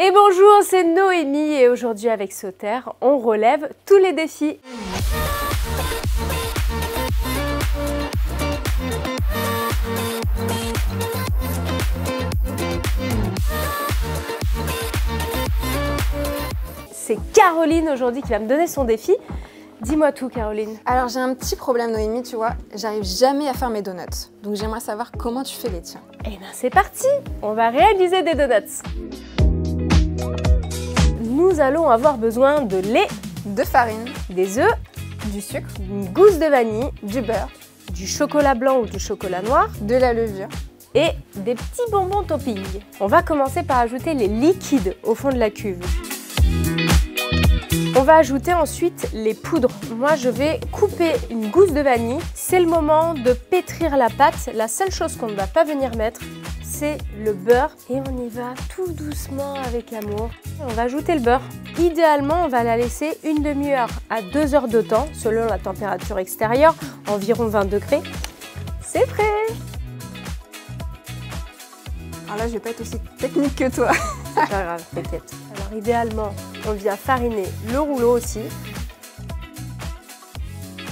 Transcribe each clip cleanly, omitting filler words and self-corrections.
Et bonjour, c'est Noémie et aujourd'hui avec Sauter, on relève tous les défis. C'est Caroline aujourd'hui qui va me donner son défi. Dis-moi tout, Caroline. Alors j'ai un petit problème, Noémie, tu vois, j'arrive jamais à faire mes donuts. Donc j'aimerais savoir comment tu fais les tiens. Eh bien c'est parti, on va réaliser des donuts. Nous allons avoir besoin de lait, de farine, des œufs, du sucre, une gousse de vanille, du beurre, du chocolat blanc ou du chocolat noir, de la levure et des petits bonbons topping. On va commencer par ajouter les liquides au fond de la cuve. On va ajouter ensuite les poudres. Moi, je vais couper une gousse de vanille. C'est le moment de pétrir la pâte. La seule chose qu'on ne va pas venir mettre, c'est le beurre. Et on y va tout doucement avec l'amour. On va ajouter le beurre. Idéalement, on va la laisser une demi-heure à 2 heures de temps, selon la température extérieure, environ 20 degrés. C'est prêt! Alors là, je vais pas être aussi technique que toi. C'est pas grave, t'inquiète. Alors idéalement, on vient fariner le rouleau aussi.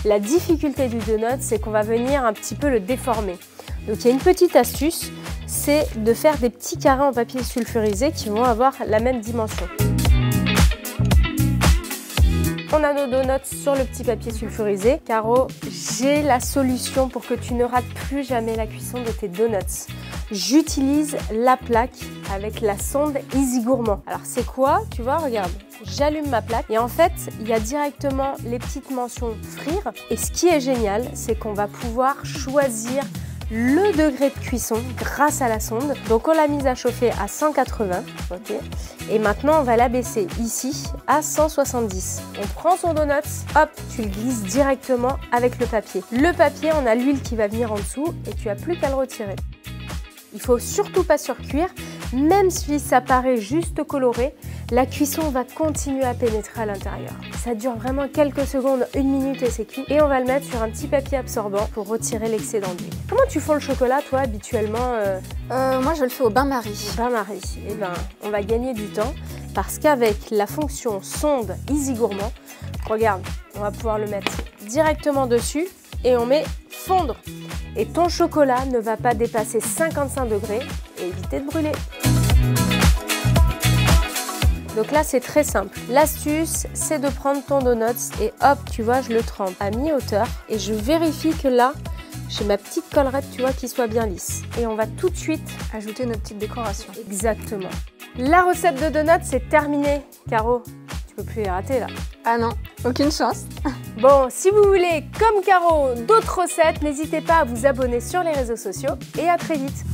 La difficulté du donut, c'est qu'on va venir un petit peu le déformer. Donc il y a une petite astuce, c'est de faire des petits carrés en papier sulfurisé qui vont avoir la même dimension. On a nos donuts sur le petit papier sulfurisé. Caro, j'ai la solution pour que tu ne rates plus jamais la cuisson de tes donuts. J'utilise la plaque avec la sonde Easy Gourmand. Alors c'est quoi? Tu vois, regarde, j'allume ma plaque et en fait, il y a directement les petites mentions frire. Et ce qui est génial, c'est qu'on va pouvoir choisir le degré de cuisson grâce à la sonde. Donc on l'a mise à chauffer à 180, ok. Et maintenant on va la baisser ici à 170. On prend son donut, hop, tu le glisses directement avec le papier. Le papier, on a l'huile qui va venir en dessous et tu n'as plus qu'à le retirer. Il faut surtout pas surcuire, même si ça paraît juste coloré, la cuisson va continuer à pénétrer à l'intérieur. Ça dure vraiment quelques secondes, 1 minute et c'est cuit. Et on va le mettre sur un petit papier absorbant pour retirer l'excédent d'huile. Comment tu fonds le chocolat, toi, habituellement Moi, je le fais au bain-marie. Bain-marie. Eh ben, on va gagner du temps parce qu'avec la fonction sonde Easy Gourmand, regarde, on va pouvoir le mettre directement dessus et on met fondre. Et ton chocolat ne va pas dépasser 55 degrés et éviter de brûler. Donc là, c'est très simple. L'astuce, c'est de prendre ton donut et hop, tu vois, je le trempe à mi-hauteur et je vérifie que là, j'ai ma petite collerette, tu vois, qui soit bien lisse. Et on va tout de suite ajouter notre petite décoration. Exactement. La recette de donut, c'est terminé. Caro, tu peux plus les rater là. Ah non, aucune chance. Bon, si vous voulez, comme Caro, d'autres recettes, n'hésitez pas à vous abonner sur les réseaux sociaux et à très vite.